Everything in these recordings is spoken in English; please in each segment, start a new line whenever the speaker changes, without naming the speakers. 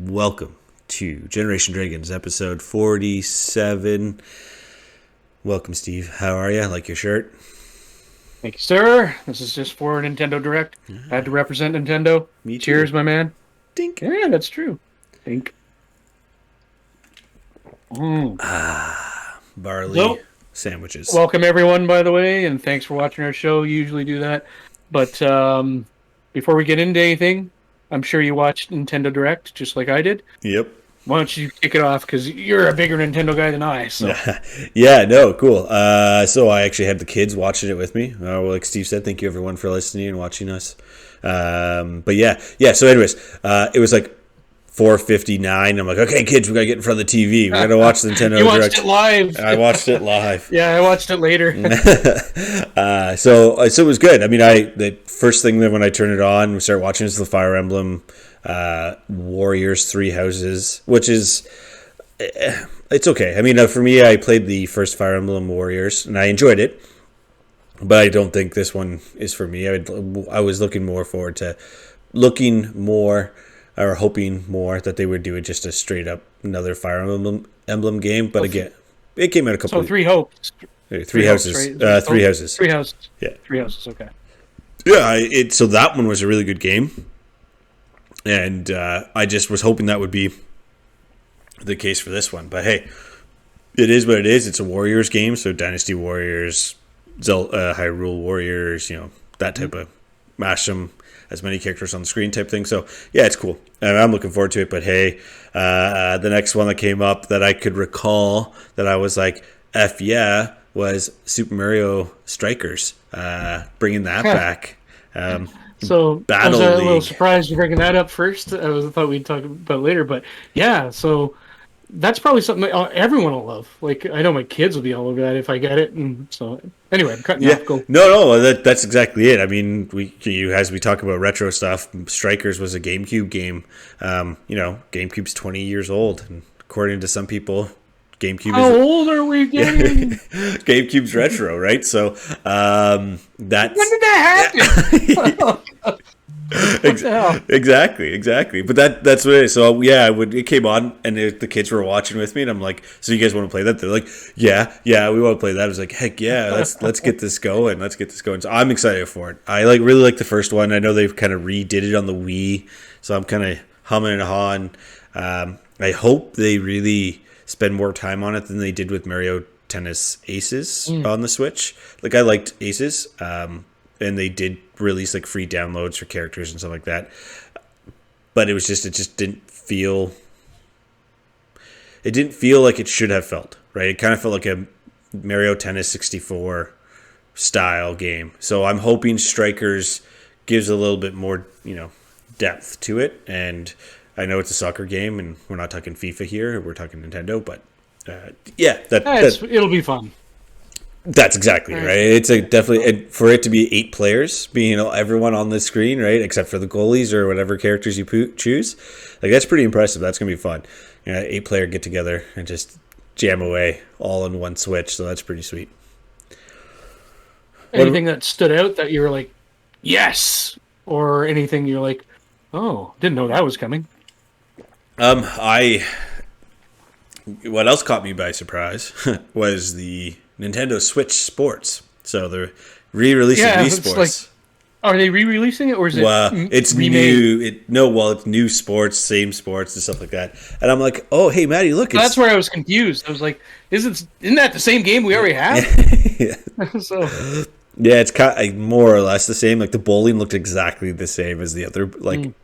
welcome to Generation Dragons episode 47. Welcome, Steve. How are you? I like your shirt.
Thank you, sir. This is just for Nintendo Direct. I had to represent Nintendo.
Me too.
Cheers, my man.
Dink.
Yeah, that's true. Dink.
Barley sandwiches.
Welcome, everyone, by the way, and thanks for watching our show. You usually do that. But before we get into anything, I'm sure you watched Nintendo Direct, just like I did.
Yep.
Why don't you kick it off, because you're a bigger Nintendo guy than I. So.
Yeah, no, cool. So I actually had the kids watching it with me. Like Steve said, thank you, everyone, for listening and watching us. But yeah. So anyways, it was like 4:59. I'm like, okay, kids, we gotta get in front of the TV. We gotta watch the Nintendo
You watched
Direct.
it live.
I watched it live.
Yeah, I watched it later.
So it was good. I mean, the first thing that when I turn it on, we start watching is the Fire Emblem Warriors Three Houses, which is it's okay. I mean, for me, I played the first Fire Emblem Warriors and I enjoyed it, but I don't think this one is for me. I was looking more forward to hoping more that they would do it just a straight up another Fire Emblem game. But again, it came out a couple.
So Three Hopes.
Three houses.
Right?
Three houses.
Three houses.
Yeah.
Three houses. Okay.
Yeah. So that one was a really good game, and I just was hoping that would be the case for this one. But hey, it is what it is. It's a Warriors game, so Dynasty Warriors, Hyrule Warriors, that type of mash them as many characters on the screen type thing. So yeah, it's cool, and I'm looking forward to it. But hey, the next one that came up that I could recall that I was like, F yeah, was Super Mario Strikers, bringing that back.
So
Battle
I was a
League.
little surprised you're bringing that up first. I thought we'd talk about it later, but yeah, so that's probably something that everyone will love. Like, I know my kids will be all over that if I get it. And so anyway, I'm cutting you off. Go.
No, that's exactly it. I mean, as we talk about retro stuff, Strikers was a GameCube game. GameCube's 20 years old, and according to some people, GameCube
How old are we getting?
GameCube's retro, right? So that's
When did that happen?
Exactly. But that's what it is. So yeah, it came on, and the kids were watching with me, and I'm like, "So you guys want to play that?" They're like, "Yeah, we want to play that." I was like, "Heck yeah, let's get this going. So I'm excited for it. I really like the first one. I know they've kind of redid it on the Wii, so I'm kind of humming and hawing. I hope they really spend more time on it than they did with Mario Tennis Aces on the Switch. Like, I liked Aces, and they did release like free downloads for characters and stuff like that. But it just didn't feel like it should have felt, right? It kind of felt like a Mario Tennis 64 style game. So I'm hoping Strikers gives a little bit more, depth to it. And I know it's a soccer game, and we're not talking FIFA here. We're talking Nintendo, but
it'll be fun.
That's exactly right. It's definitely for it to be 8 players, being everyone on the screen, right, except for the goalies or whatever characters you choose. Like, that's pretty impressive. That's gonna be fun. 8-player get together and just jam away all in one Switch. So that's pretty sweet.
Anything that stood out that you were like, yes, or anything you're like, oh, didn't know that was coming.
What else caught me by surprise was the Nintendo Switch Sports. So they're re-releasing Wii Sports.
Are they re-releasing it, or is it?
Well, it's
remade?
new. It's new sports, same sports, and stuff like that. And I'm like, oh, hey, Maddie, look.
That's where I was confused. I was like, isn't that the same game we already have? So.
Yeah, it's kind of more or less the same. Like, the bowling looked exactly the same as the other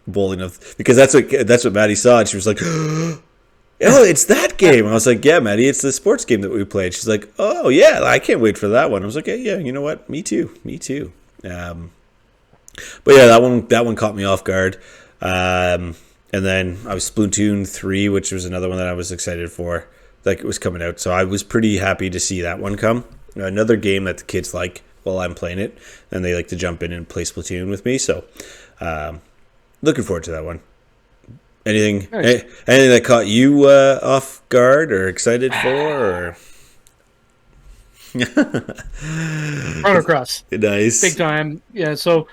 bowling because that's what Maddie saw, and she was like, "Oh, it's that game." I was like, "Yeah, Maddie, it's the sports game that we played." She's like, "Oh yeah, I can't wait for that one." I was like, "Yeah, you know what? Me too." But yeah, that one caught me off guard. And then I was Splatoon 3, which was another one that I was excited for. Like, it was coming out, so I was pretty happy to see that one come. Another game that the kids like while I'm playing it, and they like to jump in and play Splatoon with me. So, looking forward to that one. Anything that caught you off guard or excited for? Or?
Chrono Cross.
Nice.
Big time. Yeah, so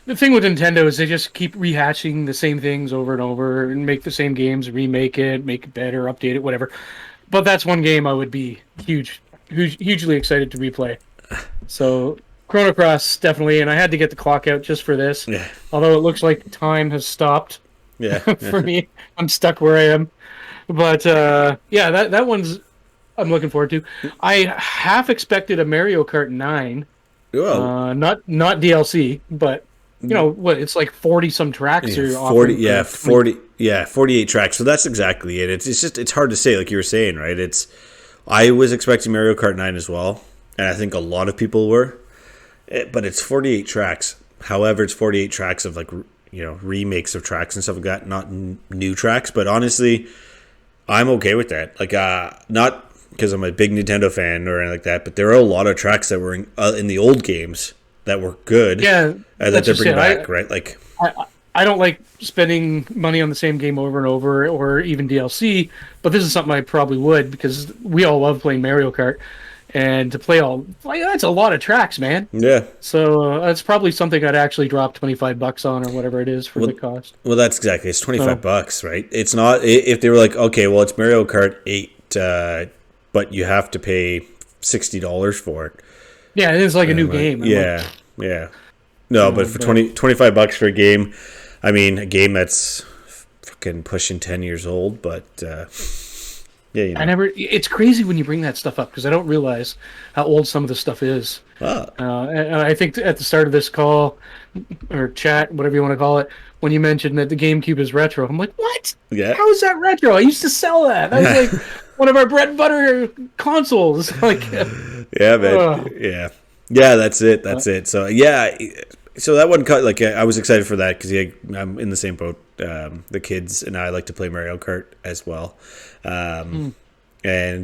the thing with Nintendo is they just keep rehashing the same things over and over and make the same games, remake it, make it better, update it, whatever. But that's one game I would be hugely excited to replay. So Chrono Cross definitely, and I had to get the clock out just for this.
Yeah.
Although it looks like time has stopped.
Yeah.
For me, I'm stuck where I am. But yeah, that one's I'm looking forward to. I half expected a Mario Kart 9.
Well,
Not DLC, but you know what? It's like 40 some tracks or
40, yeah, 40, yeah, 48 tracks. So that's exactly it. It's just it's hard to say, like you were saying, right? I was expecting Mario Kart 9 as well, and I think a lot of people were. But it's 48 tracks. However, it's 48 tracks of like remakes of tracks and stuff like that, not new tracks. But honestly, I'm okay with that. Like, not because I'm a big Nintendo fan or anything like that, but there are a lot of tracks that were in the old games that were good.
Yeah,
that they're bringing back, right? Like,
I don't like spending money on the same game over and over, or even DLC. But this is something I probably would because we all love playing Mario Kart, and to play that's a lot of tracks, man.
Yeah.
So that's probably something I'd actually drop $25 on, or whatever it is for the cost.
Well, that's exactly it's $25, right? It's not if they were like, okay, well, it's Mario Kart 8, but you have to pay $60 for it.
Yeah, it is like a new game.
Yeah. No, but for $25 for a game, I mean, a game that's fucking pushing 10 years old, but yeah,
It's crazy when you bring that stuff up because I don't realize how old some of the stuff is. And I think at the start of this call or chat, whatever you want to call it, when you mentioned that the GameCube is retro, I'm like, what?
Yeah.
How is that retro? I used to sell that. That was like one of our bread and butter consoles. Like,
yeah, man. Yeah. That's it. So yeah. So that one cut, like, I was excited for that because I'm in the same boat. The kids and I like to play Mario Kart as well. And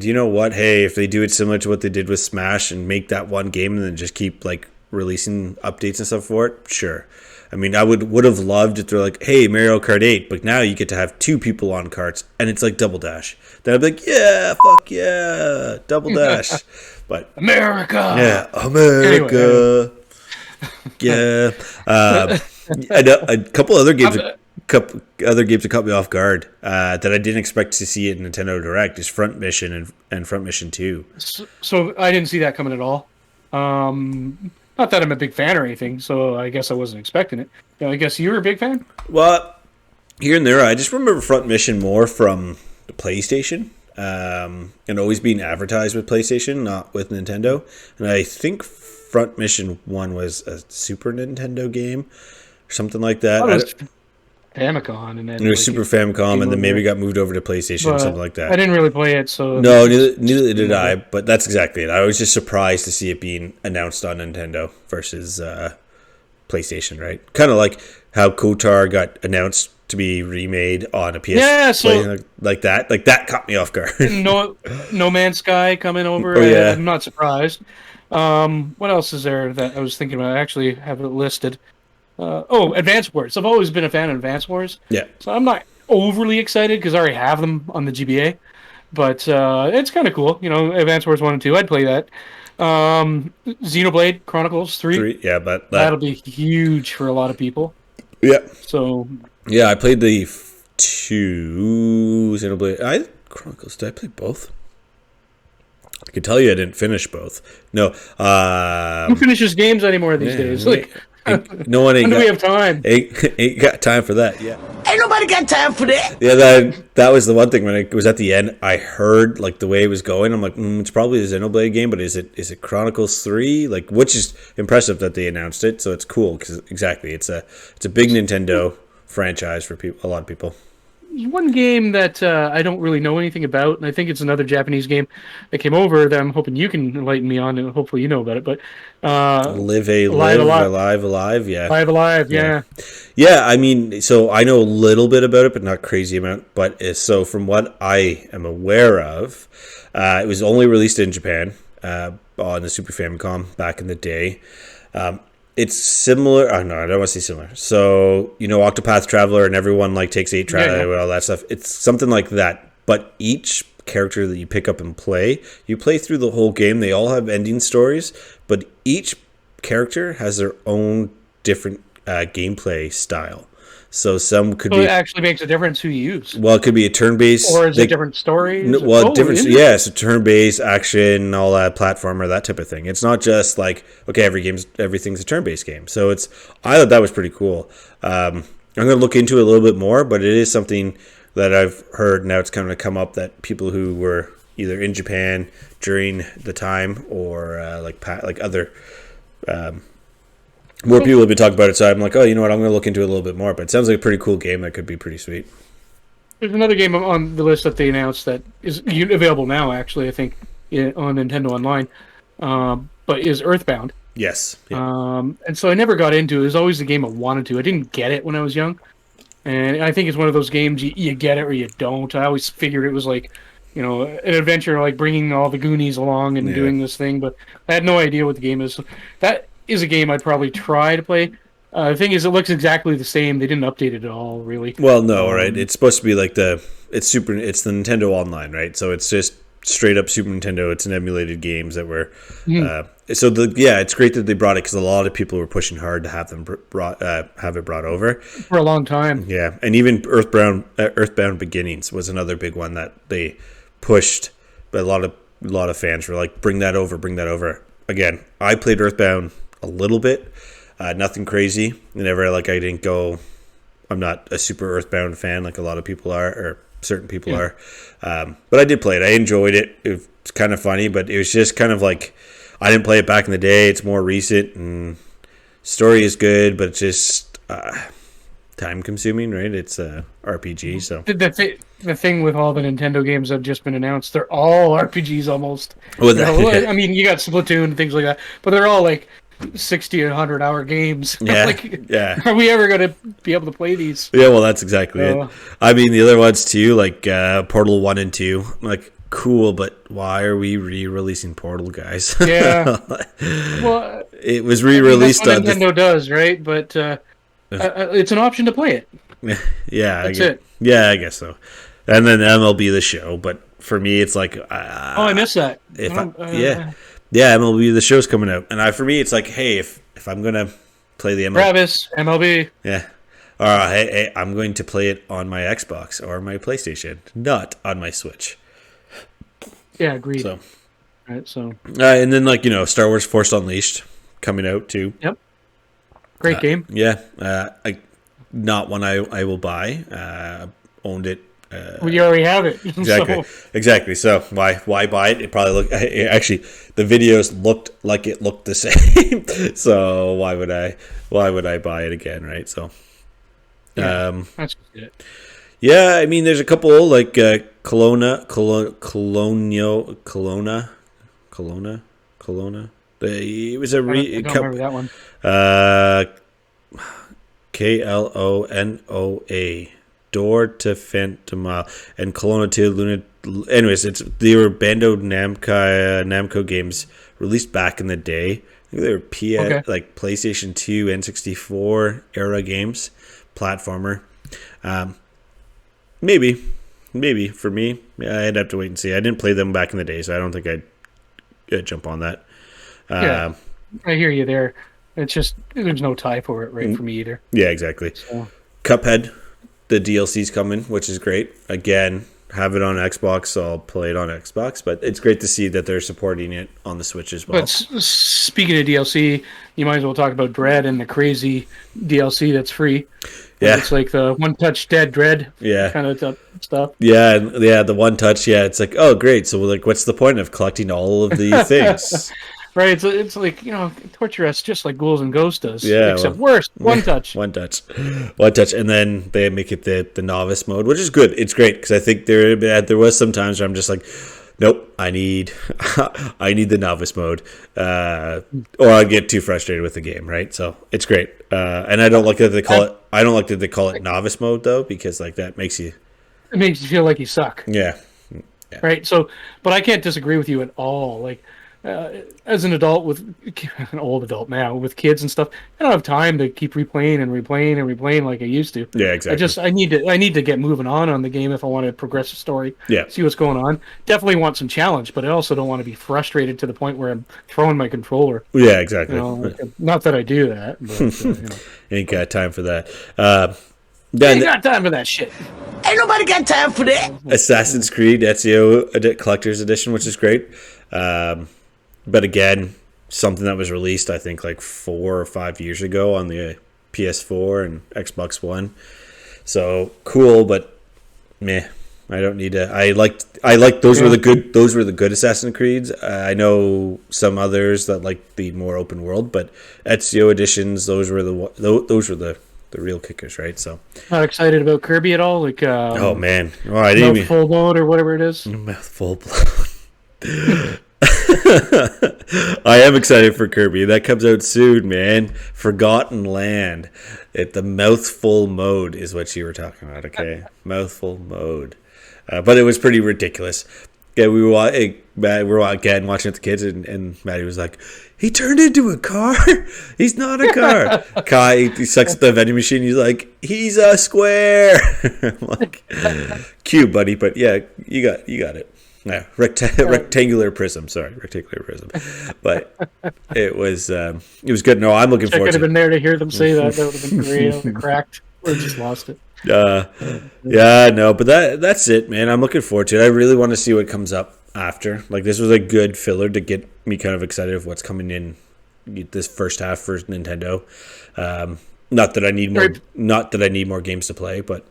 you know what? Hey, if they do it similar to what they did with Smash and make that one game and then just keep like releasing updates and stuff for it, sure. I mean, I would have loved if they're like, hey, Mario Kart 8, but now you get to have 2 people on carts and it's like Double Dash. Then I'd be like, yeah, fuck yeah, Double Dash. But
America.
Yeah, America. Anyway. Yeah, I know a couple other games that caught me off guard that I didn't expect to see at Nintendo Direct is Front Mission and Front Mission 2.
So I didn't see that coming at all. Not that I'm a big fan or anything, so I guess I wasn't expecting it. I guess you were a big fan?
Well, here and there, I just remember Front Mission more from the PlayStation and always being advertised with PlayStation, not with Nintendo. And I think Front Mission 1 was a Super Nintendo game or something like that.
It was Famicom, and then
it was Super Famicom, and then maybe got moved over to PlayStation or something like that.
I didn't really play it, so
no, neither did I. But that's exactly it. I was just surprised to see it being announced on Nintendo versus PlayStation, right? Kind of like how KOTOR got announced to be remade on a PS.
Yeah, so
like that caught me off guard.
No Man's Sky coming over.
Oh, yeah.
I'm not surprised. What else is there that I was thinking about? I actually have it listed. Advance Wars. I've always been a fan of Advance Wars.
Yeah.
So I'm not overly excited because I already have them on the GBA. But it's kind of cool. Advance Wars 1 and 2. I'd play that. Xenoblade Chronicles 3.
Yeah, but
that'll be huge for a lot of people.
Yeah.
So.
Yeah, I played the 2 Xenoblade. Chronicles. Did I play both? I can tell you I didn't finish both. No.
Who finishes games anymore these days?
No one ain't
when do we have time?
Ain't got time for that. Yeah.
Ain't nobody got time for that.
Yeah, that was the one thing when it was at the end. I heard like the way it was going. I'm like, it's probably a Xenoblade game, but is it Chronicles 3? Like, which is impressive that they announced it. So it's cool because exactly it's a big Nintendo franchise for a lot of people.
One game that I don't really know anything about, and I think it's another Japanese game that came over that I'm hoping you can enlighten me on, and hopefully you know about it. But
Alive, yeah. Yeah, I mean, so I know a little bit about it, but not crazy amount. But so from what I am aware of, it was only released in Japan on the Super Famicom back in the day. It's similar. Oh, no, I don't want to say similar. So, Octopath Traveler and everyone takes 8 all that stuff. It's something like that. But each character that you pick up and play, you play through the whole game. They all have ending stories, but each character has their own different gameplay style. So some could
So it
be,
actually makes a difference who you use,
well, it could be a turn-based,
or is it different stories?
well, different,
Is it?
yeah, so turn-based action, all that platformer, that type of thing. It's not just like, okay, everything's a turn-based game. So I thought that was pretty cool. I'm going to look into it a little bit more, but it is something that I've heard now. It's kind of come up that people who were either in Japan during the time or like other more people have been talking about it. So I'm like, oh, you know what? I'm going to look into it a little bit more. But it sounds like a pretty cool game that could be pretty sweet.
There's another game on the list that they announced that is available now, actually, I think, on Nintendo Online, but is Earthbound.
Yes.
Yeah. And so I never got into it. It was always the game I wanted to. I didn't get it when I was young. And I think it's one of those games you get it or you don't. I always figured it was like, an adventure, like bringing all the Goonies along and doing this thing, but I had no idea what the game is. So that is a game I'd probably try to play. The thing is, it looks exactly the same. They didn't update it at all, really.
Well, no, right? It's supposed to be like it's the Nintendo Online, right? So it's just straight up Super Nintendo. It's an emulated games that were. It's great that they brought it because a lot of people were pushing hard to have them have it brought over
for a long time.
Yeah, and even Earthbound Beginnings was another big one that they pushed. But a lot of fans were like, bring that over. Again, I played Earthbound a little bit. Nothing crazy. I didn't go. I'm not a super Earthbound fan like a lot of people are, or certain people are. But I did play it. I enjoyed it. It was kind of funny, but it was just kind of like I didn't play it back in the day. It's more recent, and story is good, but it's just time consuming, right? It's a RPG, so
the thing with all the Nintendo games that have just been announced, they're all RPGs almost. I mean, you got Splatoon and things like that, but they're all like 60 or 100-hour games.
Yeah.
Are we ever going to be able to play these?
Yeah, well, that's exactly it. I mean, the other ones too, like Portal 1 and 2, like, cool, but why are we re-releasing Portal, guys?
Yeah. Well,
it was re-released
that's what Nintendo does, right? But it's an option to play it.
Yeah,
that's it.
Yeah, I guess so. And then MLB The Show, but for me, it's like...
I miss that.
Yeah, MLB The Show's coming out. And for me, it's like, hey, if I'm going to play the MLB...
Travis, MLB.
Yeah. All right, hey, I'm going to play it on my Xbox or my PlayStation, not on my Switch.
Yeah, agreed.
So,
right, so.
And then, Star Wars Force Unleashed coming out, too.
Yep. Great game.
Yeah. Not one I will buy. Owned it.
Well, you already have it.
Exactly. So why buy it? It probably actually the videos looked like it looked the same. So why would I buy it again? Right. So,
that's it.
Yeah, I mean, there's a couple like Kelowna. It was a
I don't remember that one.
Klonoa. Door to Phantomile and Kelowna to Luna. Anyways, they were Bandai Namco games released back in the day. I think they were like PlayStation 2, N64 era games, platformer. Maybe for me, I'd have to wait and see. I didn't play them back in the day, so I don't think I'd jump on that.
I hear you there. It's just there's no tie for it, right? For me either.
Yeah, exactly. So. Cuphead. The DLC's coming, which is great. Again, have it on Xbox, so I'll play it on Xbox. But it's great to see that they're supporting it on the Switch as well.
But speaking of DLC, you might as well talk about Dread and the crazy DLC that's free.
Yeah,
it's like the One Touch Dead Dread.
Yeah,
kind of stuff.
Yeah, the One Touch. Yeah, it's like, oh, great. So like, what's the point of collecting all of the things?
Right, it's like, torture us just like Ghouls and Ghosts does.
Yeah,
except worse, One Touch.
One touch, and then they make it the novice mode, which is good. It's great because I think there was some times where I'm just like, nope, I need the novice mode, or I get too frustrated with the game. Right, so it's great, and I don't like that they call it. I don't like that they call it novice mode though, because like that makes you.
It makes you feel like you suck.
Yeah.
Right. So, but I can't disagree with you at all. Like. as an adult with an old adult now with kids and stuff, I don't have time to keep replaying and replaying and replaying like I used to.
Yeah, exactly.
I need to get moving on the game if I want to progress the story.
Yeah.
See what's going on. Definitely want some challenge, but I also don't want to be frustrated to the point where I'm throwing my controller.
Yeah, exactly.
Not that I do that, but
Ain't got time for that.
ain't got time for that shit.
Ain't nobody got time for that.
Assassin's Creed Ezio Collector's Edition, which is great. But again, something that was released, I think, like 4 or 5 years ago on the PS4 and Xbox One. So cool, but meh. I don't need to. I like those were the good Assassin's Creeds. I know some others that like the more open world, but Ezio editions, those were the real kickers, right? So
Not excited about Kirby at all. Like
oh man, I didn't even
full blown or whatever it is.
mouthful blown. I am excited for Kirby. That comes out soon, man. Forgotten Land. The mouthful mode is what you were talking about, okay? Mouthful mode. But it was pretty ridiculous. Yeah, we were again watching with the kids, and Maddie was like, "He turned into a car. He's not a car." Kai, he sucks at the vending machine. He's like, "He's a square." I'm like, cute, buddy. But yeah, you got it. Yeah, rectangular prism. Sorry, rectangular prism. But it was good. No, I'm looking forward to it.
I could have been there to hear them say that. That would have been great. I would have cracked. Or just lost it.
Yeah, no, but that's it, man. I'm looking forward to it. I really want to see what comes up after. Like, this was a good filler to get me kind of excited of what's coming in this first half for Nintendo. Not that I need more games to play, but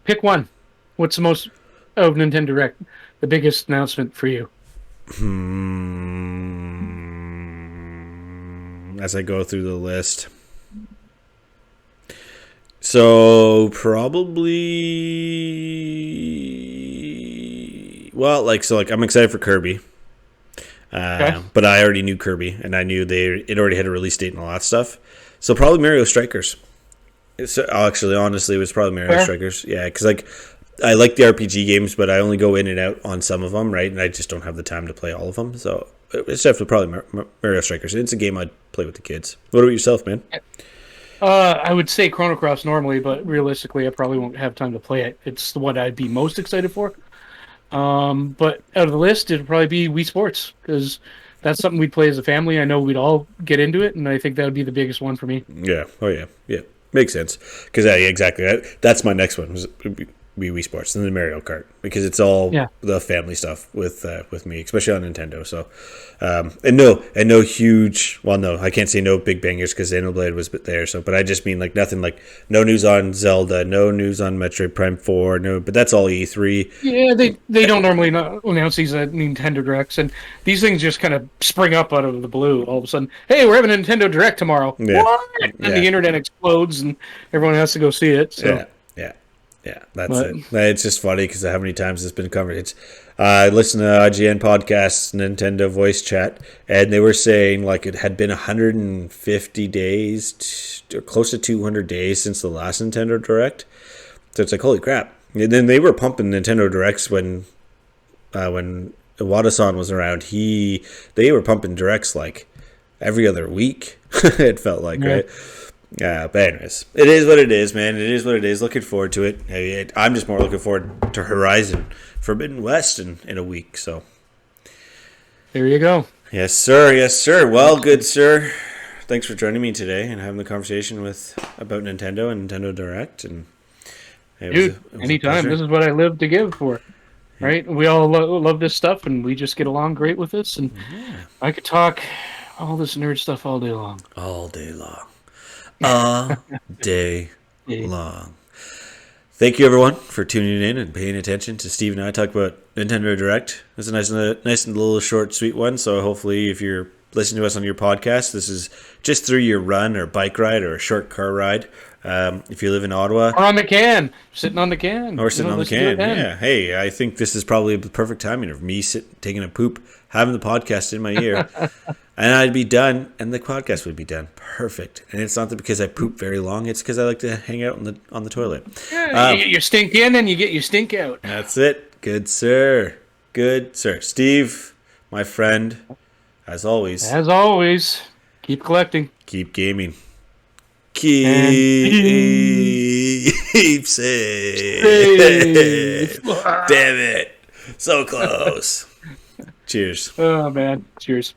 pick one. What's the most of Nintendo Direct? The biggest announcement for you?
As I go through the list. So probably, I'm excited for Kirby,
Okay.
but I already knew Kirby, and I knew it already had a release date and all that stuff. So probably Mario Strikers. Honestly, it was probably Mario Strikers. Yeah, because I like the RPG games, but I only go in and out on some of them, right? And I just don't have the time to play all of them. So it's definitely probably Mario Strikers. It's a game I'd play with the kids. What about yourself, man?
I would say Chrono Cross normally, but realistically, I probably won't have time to play it. It's the one I'd be most excited for. But out of the list, it'd probably be Wii Sports, because that's something we'd play as a family. I know we'd all get into it, and I think that would be the biggest one for me.
Yeah. Oh, yeah. Yeah. Makes sense. Because, exactly. That's my next one. Wii Sports and then Mario Kart, because it's all the family stuff with me, especially on Nintendo. So, I can't say no big bangers because Xenoblade was there. So, but I just mean nothing, no news on Zelda, no news on Metroid Prime 4, no, but that's all E3.
Yeah, they don't normally announce these Nintendo Directs, and these things just kind of spring up out of the blue. All of a sudden, hey, we're having a Nintendo Direct tomorrow.
Yeah.
What? And the internet explodes, and everyone has to go see it. So.
Yeah, that's it. It's just funny because how many times it's been covered. I listened to IGN podcasts, Nintendo voice chat, and they were saying it had been 150 days, or close to 200 days since the last Nintendo Direct. So it's holy crap. And then they were pumping Nintendo Directs when Iwata-san was around. They were pumping Directs every other week. It felt like, right? Yeah, but anyways, it is what it is, man. It is what it is. Looking forward to it. I'm just more looking forward to Horizon Forbidden West in a week. So
there you go.
Yes, sir. Yes, sir. Well, good sir. Thanks for joining me today and having the conversation about Nintendo and Nintendo Direct. And
dude, anytime. This is what I live to give for. Right? We all love this stuff, and we just get along great with this. And I could talk all this nerd stuff all day long.
All day long. All day long. Thank you, everyone, for tuning in and paying attention to Steve and I talk about Nintendo Direct. It's a nice and little short, sweet one. So hopefully, if you're listening to us on your podcast, this is just through your run or bike ride or a short car ride. If you live in Ottawa,
or on the can, sitting on the can,
Yeah. Hey, I think this is probably the perfect timing of me taking a poop, having the podcast in my ear. And I'd be done, and the podcast would be done. Perfect. And it's not because I poop very long. It's because I like to hang out on the toilet.
Yeah, you get your stink in, and you get your stink out.
That's it. Good sir. Good sir. Steve, my friend, As always,
keep collecting.
keep gaming.
And
Keep safe. Damn it. So close. Cheers.
Oh, man. Cheers.